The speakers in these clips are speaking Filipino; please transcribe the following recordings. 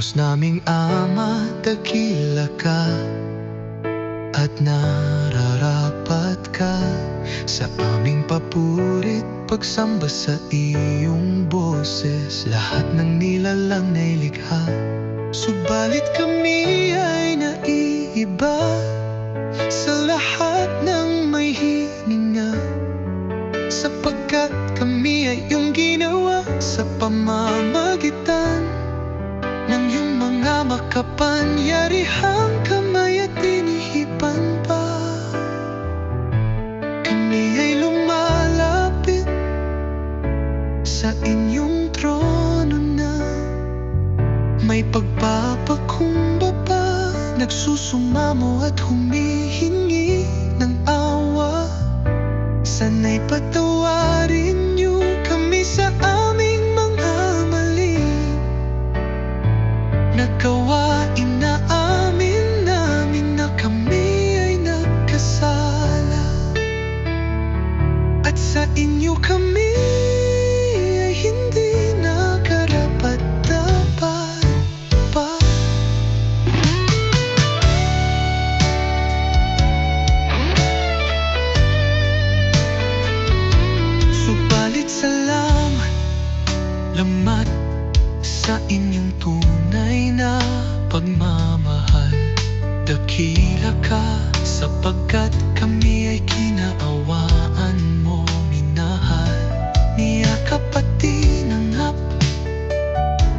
Diyos naming Ama, dakila ka at nararapat ka sa aming papurit pagsamba sa iyong boses. Lahat ng nilalang na'y likha, subalit kami ay naiiba sa lahat ng may hininga, sapagkat kami ay iyong ginawa sa pamamagitan ng iyong mga makapangyarihang kamay at inihipan pa. Kami ay lumalapit sa inyong trono na may pagpapakumbaba, nagsusumamo at humihingi ng awa. Sana'y patawarin niyo kami sa aming mga mali, nagawain na amin namin na kami ay nagkasala, at sa inyo kami ay hindi nakarapat-dapat pa. Subalit salamat sa inyong tunay na pagmamahal. Dakila ka sapagkat kami ay kinaawaan mo, minahal, niyakap at tinanggap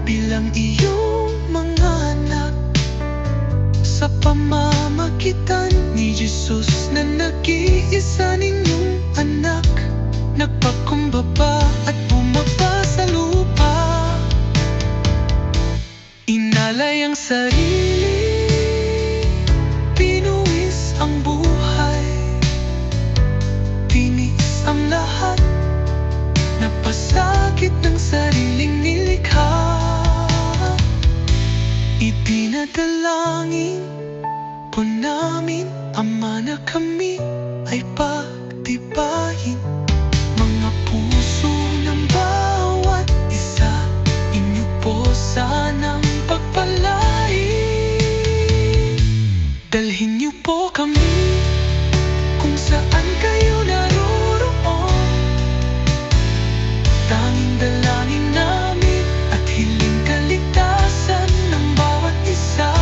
bilang iyong mga anak. Sa pamamagitan ni Jesus na nag-iisa ninyong anak, nagpakumbaba at bumaba sa lupa, inalay ang sarili, pinuwis ang buhay, tinis ang lahat, napasakit ng sariling nilikha. Ipinadalangin po namin, Ama, na kami ay pagtibayin mga puso ng bawat isa. Inyo po sanang pagpalain. Dalhin niyo po kami kung saan kayo naroroon. Tanging dalangin namin at hiling kaligtasan ng bawat isa,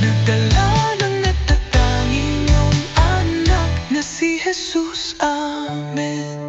nagdala ng natatanging iyong anak na si Jesus. Amen.